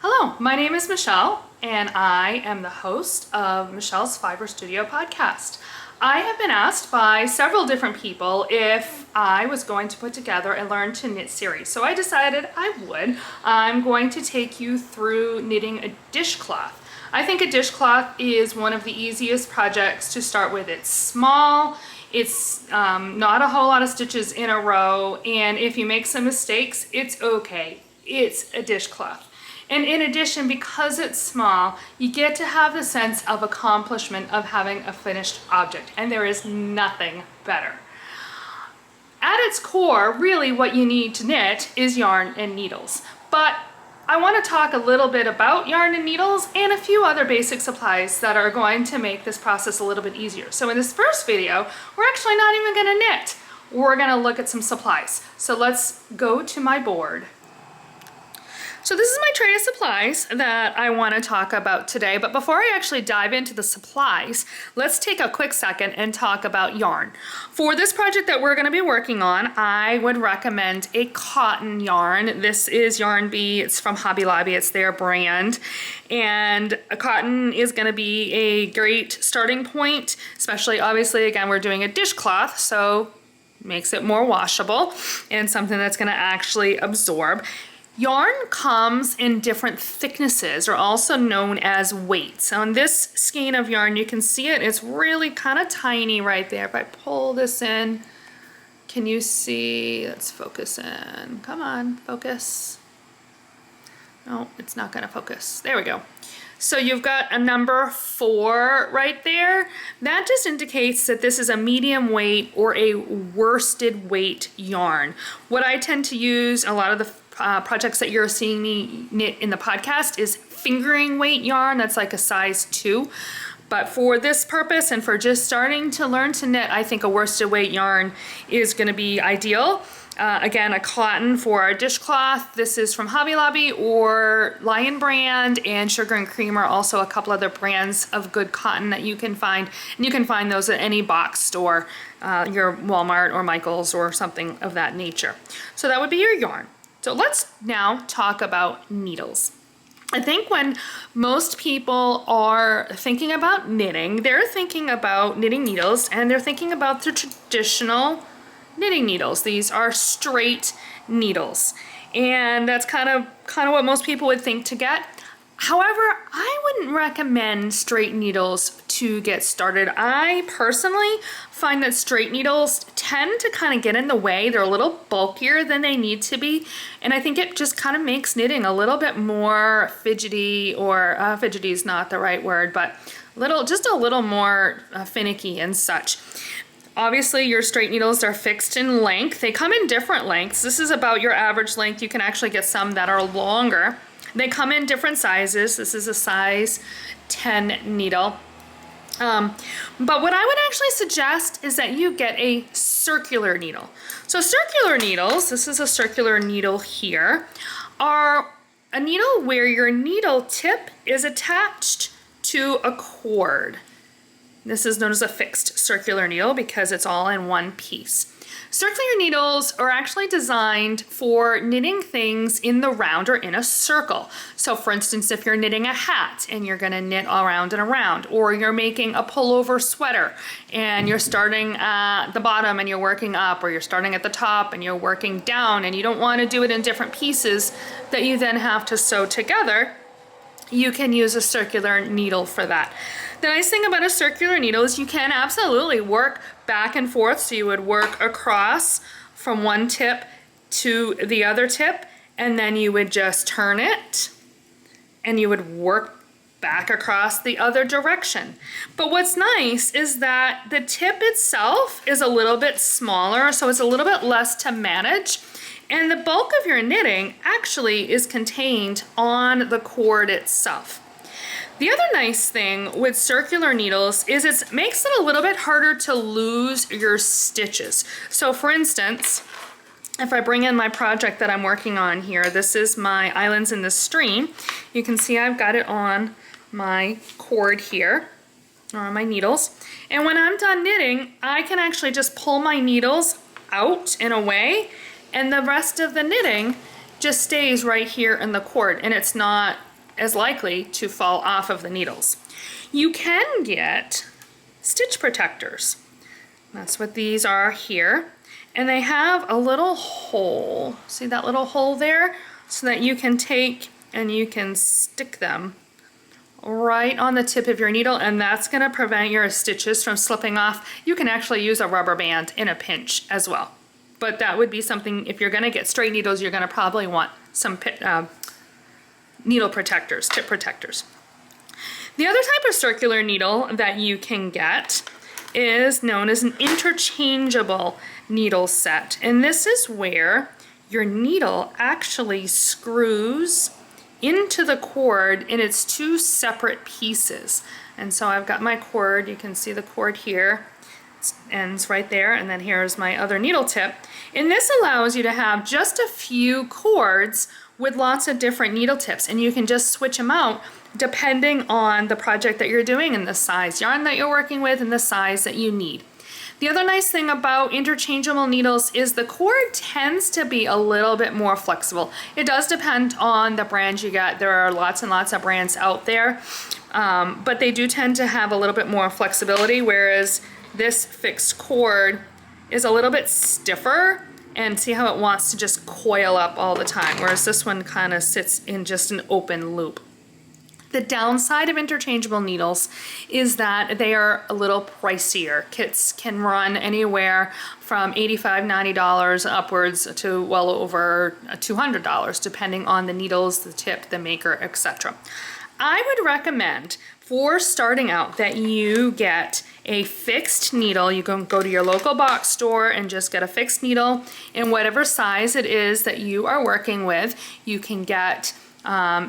Hello, my name is Michelle, and I am the host of Michelle's Fiber Studio podcast. I have been asked by several different people if I was going to put together a Learn to Knit series, so I decided I would. I'm going to take you through knitting a dishcloth. I think a dishcloth is one of the easiest projects to start with. It's small, it's not a whole lot of stitches in a row, and if you make some mistakes, it's okay. It's a dishcloth. And in addition, because it's small, you get to have the sense of accomplishment of having a finished object, and there is nothing better. At its core, really what you need to knit is yarn and needles. But I want to talk a little bit about yarn and needles and a few other basic supplies that are going to make this process a little bit easier. So in this first video, we're actually not even going to knit. We're going to look at some supplies. So let's go to my board. So this is my tray of supplies that I want to talk about today, but before I actually dive into the supplies, let's take a quick second and talk about yarn. For this project that we're going to be working on, I would recommend a cotton yarn. This is Yarn Bee. It's from Hobby Lobby. It's their brand. And a cotton is going to be a great starting point, especially obviously, again, we're doing a dishcloth, so makes it more washable and something that's going to actually absorb. Yarn comes in different thicknesses, or also known as weights. So on this skein of yarn, you can see it. It's really kind of tiny right there. If I pull this in, can you see? Let's focus in. Come on, focus. No, it's not going to focus. There we go. So you've got a number 4 right there. That just indicates that this is a medium weight or a worsted weight yarn. What I tend to use, a lot of the projects that you're seeing me knit in the podcast, is fingering weight yarn. That's like a size 2. But for this purpose and for just starting to learn to knit, I think a worsted weight yarn is going to be ideal. Again, a cotton for our dishcloth. This is from Hobby Lobby or Lion Brand, and Sugar and Cream are also a couple other brands of good cotton that you can find. And you can find those at any box store, your Walmart or Michael's or something of that nature. So that would be your yarn. So let's now talk about needles. I think when most people are thinking about knitting, they're thinking about knitting needles, and they're thinking about the traditional knitting needles. These are straight needles, and that's kind of what most people would think to get. However, I wouldn't recommend straight needles to get started. I personally find that straight needles tend to kind of get in the way. They're a little bulkier than they need to be, and I think it just kind of makes knitting a little bit more fidgety, or fidgety is not the right word, but just a little more finicky and such. Obviously, your straight needles are fixed in length. They come in different lengths. This is about your average length. You can actually get some that are longer. They come in different sizes. This is a size 10 needle. But what I would actually suggest is that you get a circular needle. So circular needles, this is a circular needle here, are a needle where your needle tip is attached to a cord. This is known as a fixed circular needle because it's all in one piece. Circular needles are actually designed for knitting things in the round or in a circle. So for instance, if you're knitting a hat and you're going to knit around and around, or you're making a pullover sweater and you're starting at the bottom and you're working up, or you're starting at the top and you're working down, and you don't want to do it in different pieces that you then have to sew together, you can use a circular needle for that. The nice thing about a circular needle is you can absolutely work back and forth. So you would work across from one tip to the other tip, and then you would just turn it and you would work back across the other direction. But what's nice is that the tip itself is a little bit smaller, so it's a little bit less to manage. And the bulk of your knitting actually is contained on the cord itself. The other nice thing with circular needles is it makes it a little bit harder to lose your stitches. So for instance, if I bring in my project that I'm working on here, this is my Islands in the Stream. You can see I've got it on my cord here, or on my needles. And when I'm done knitting, I can actually just pull my needles out and away, and the rest of the knitting just stays right here in the cord, and it's not as likely to fall off of the needles. You can get stitch protectors. That's what these are here. And they have a little hole. See that little hole there? So that you can take and you can stick them right on the tip of your needle, and that's going to prevent your stitches from slipping off. You can actually use a rubber band in a pinch as well. But that would be something, if you're going to get straight needles, you're going to probably want some needle protectors, tip protectors. The other type of circular needle that you can get is known as an interchangeable needle set. And this is where your needle actually screws into the cord in its two separate pieces. And so I've got my cord, you can see the cord here, it ends right there, and then here's my other needle tip. And this allows you to have just a few cords with lots of different needle tips, and you can just switch them out depending on the project that you're doing and the size yarn that you're working with and the size that you need. The other nice thing about interchangeable needles is the cord tends to be a little bit more flexible. It does depend on the brand you get. There are lots and lots of brands out there, but they do tend to have a little bit more flexibility, whereas this fixed cord is a little bit stiffer, and see how it wants to just coil up all the time, whereas this one kind of sits in just an open loop. The downside of interchangeable needles is that they are a little pricier. Kits can run anywhere from $85, $90 upwards to well over $200, depending on the needles, the tip, the maker, etc. I would recommend for starting out that you get a fixed needle. You can go to your local box store and just get a fixed needle in whatever size it is that you are working with. You can get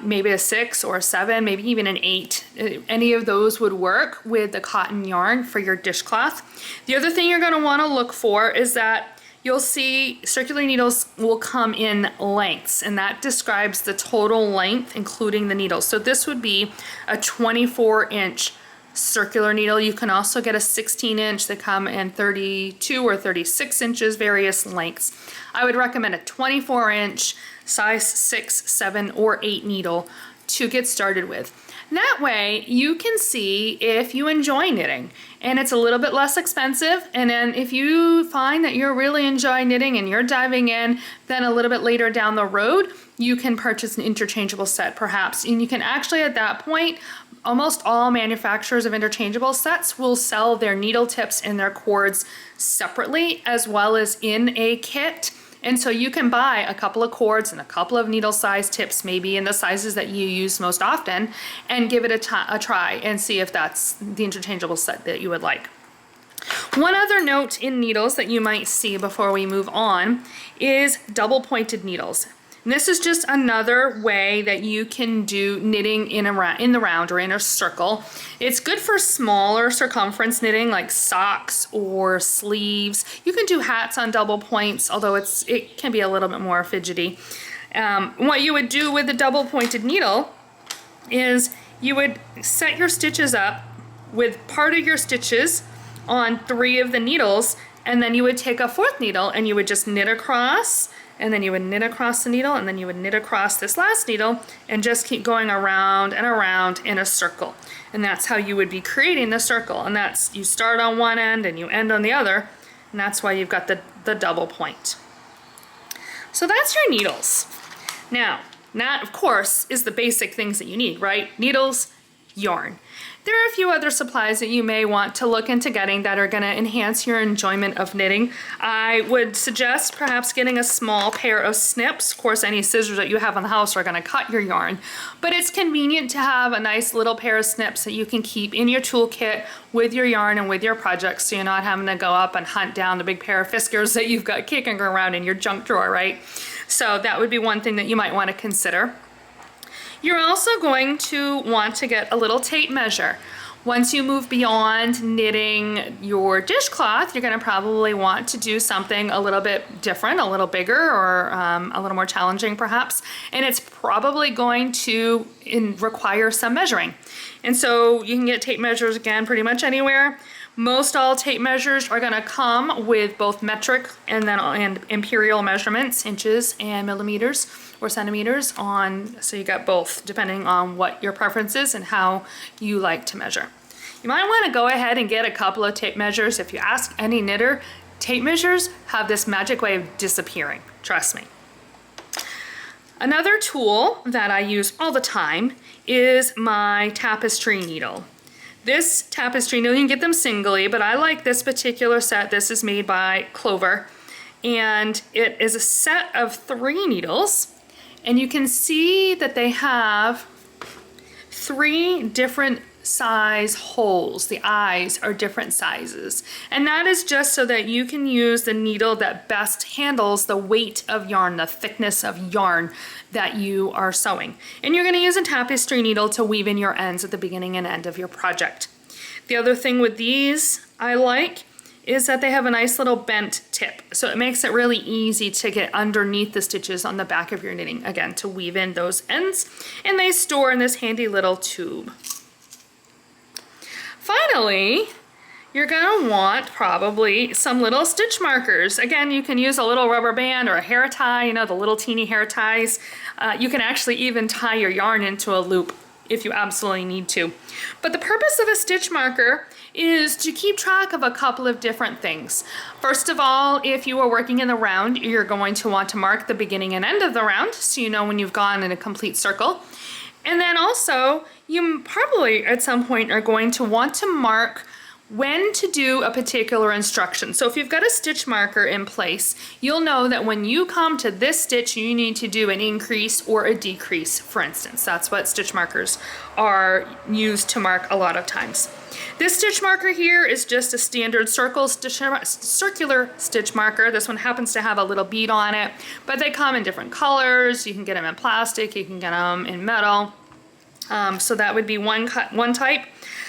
maybe a 6 or a 7, maybe even an 8. Any of those would work with the cotton yarn for your dishcloth. The other thing you're going to want to look for is that you'll see circular needles will come in lengths, and that describes the total length including the needles. So this would be a 24-inch circular needle. You can also get a 16-inch that come in 32 or 36 inches, various lengths. I would recommend a 24-inch size 6, 7, or 8 needle to get started with. And that way you can see if you enjoy knitting, and it's a little bit less expensive. And then if you find that you're really enjoying knitting and you're diving in, then a little bit later down the road you can purchase an interchangeable set perhaps, and you can actually at that point, almost all manufacturers of interchangeable sets will sell their needle tips and their cords separately as well as in a kit. And so you can buy a couple of cords and a couple of needle size tips, maybe in the sizes that you use most often, and give it a try and see if that's the interchangeable set that you would like. One other note in needles that you might see before we move on is double pointed needles. And this is just another way that you can do knitting in the round or in a circle. It's good for smaller circumference knitting like socks or sleeves. You can do hats on double points, although it can be a little bit more fidgety. What you would do with the double pointed needle is you would set your stitches up with part of your stitches on 3 of the needles, and then you would take a 4th needle and you would just knit across, and then you would knit across the needle, and then you would knit across this last needle, and just keep going around and around in a circle. And that's how you would be creating the circle. And that's, you start on one end and you end on the other, and that's why you've got the double point. So that's your needles. Now, that of course is the basic things that you need, right? Needles, yarn. There are a few other supplies that you may want to look into getting that are going to enhance your enjoyment of knitting. I would suggest perhaps getting a small pair of snips. Of course, any scissors that you have in the house are going to cut your yarn, but it's convenient to have a nice little pair of snips that you can keep in your toolkit with your yarn and with your projects, so you're not having to go up and hunt down the big pair of Fiskars that you've got kicking around in your junk drawer, right? So that would be one thing that you might want to consider. You're also going to want to get a little tape measure. Once you move beyond knitting your dishcloth, you're going to probably want to do something a little bit different, a little bigger, or a little more challenging perhaps, and it's probably going to require some measuring. And so you can get tape measures again pretty much anywhere, Most all tape measures are gonna come with both metric and imperial measurements, inches and millimeters or centimeters so you got both depending on what your preference is and how you like to measure. You might wanna go ahead and get a couple of tape measures. If you ask any knitter, tape measures have this magic way of disappearing, trust me. Another tool that I use all the time is my tapestry needle. This tapestry needle, you can get them singly, but I like this particular set. This is made by Clover, and it is a set of 3 needles, and you can see that they have 3 different size holes. The eyes are different sizes, and that is just so that you can use the needle that best handles the weight of yarn, the thickness of yarn that you are sewing. And you're going to use a tapestry needle to weave in your ends at the beginning and end of your project. The other thing with these I like is that they have a nice little bent tip, so it makes it really easy to get underneath the stitches on the back of your knitting, again, to weave in those ends, and they store in this handy little tube. Finally, you're gonna want probably some little stitch markers. Again, you can use a little rubber band or a hair tie, you know, the little teeny hair ties. You can actually even tie your yarn into a loop if you absolutely need to. But the purpose of a stitch marker is to keep track of a couple of different things. First of all, if you are working in the round, you're going to want to mark the beginning and end of the round so you know when you've gone in a complete circle. And then also, you probably at some point are going to want to mark when to do a particular instruction. So if you've got a stitch marker in place, you'll know that when you come to this stitch, you need to do an increase or a decrease, for instance. That's what stitch markers are used to mark a lot of times. This stitch marker here is just a standard circular stitch marker. This one happens to have a little bead on it, but they come in different colors. You can get them in plastic, you can get them in metal. So that would be one type.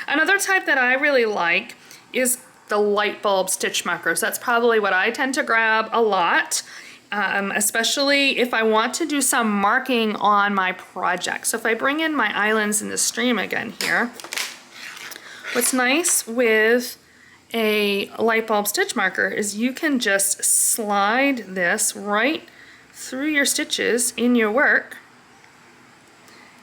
Another type that I really like is the light bulb stitch markers. That's probably what I tend to grab a lot, especially if I want to do some marking on my project. So if I bring in my islands in the stream again here, what's nice with a light bulb stitch marker is you can just slide this right through your stitches in your work,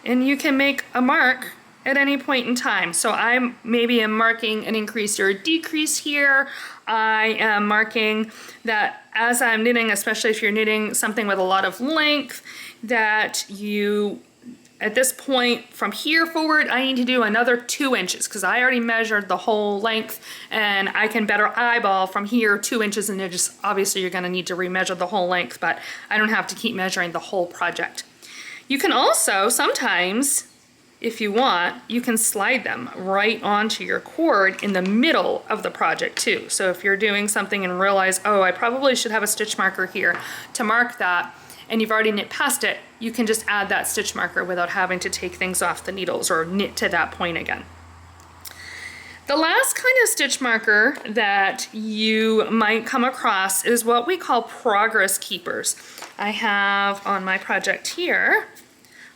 and you can make a mark at any point in time. So I maybe am marking an increase or a decrease here. I am marking that as I'm knitting, especially if you're knitting something with a lot of length, that you, at this point from here forward, I need to do another 2 inches because I already measured the whole length, and I can better eyeball from here 2 inches, and just obviously you're gonna need to remeasure the whole length, but I don't have to keep measuring the whole project. You can also sometimes, if you want, you can slide them right onto your cord in the middle of the project too. So if you're doing something and realize, oh, I probably should have a stitch marker here to mark that, and you've already knit past it, you can just add that stitch marker without having to take things off the needles or knit to that point again. The last kind of stitch marker that you might come across is what we call progress keepers. I have on my project here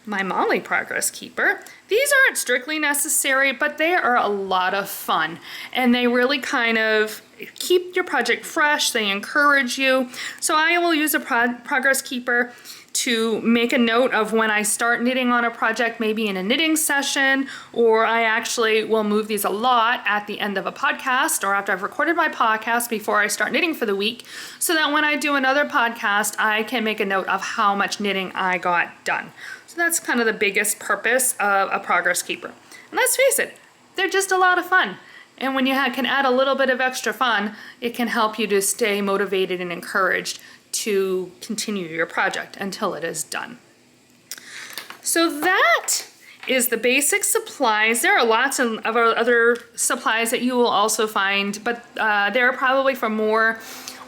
my Molly Progress Keeper. These aren't strictly necessary, but they are a lot of fun, and they really kind of keep your project fresh. They encourage you. So I will use a Progress Keeper to make a note of when I start knitting on a project, maybe in a knitting session, or I actually will move these a lot at the end of a podcast or after I've recorded my podcast before I start knitting for the week, so that when I do another podcast, I can make a note of how much knitting I got done. So that's kind of the biggest purpose of a Progress Keeper. And let's face it, they're just a lot of fun. And when you can add a little bit of extra fun, it can help you to stay motivated and encouraged to continue your project until it is done. So that is the basic supplies. There are lots of other supplies that you will also find, but they're probably for more,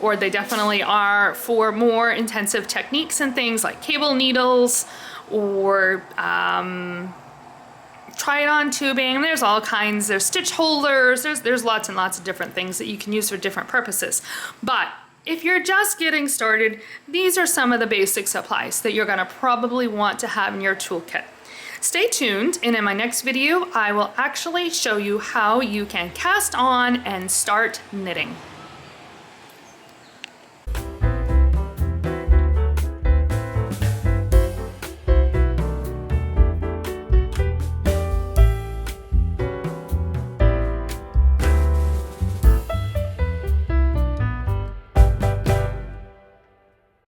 or they definitely are for more intensive techniques and things like cable needles or try-it-on tubing. There's all kinds. There's stitch holders. There's lots and lots of different things that you can use for different purposes. But if you're just getting started, these are some of the basic supplies that you're gonna probably want to have in your toolkit. Stay tuned, and in my next video, I will actually show you how you can cast on and start knitting.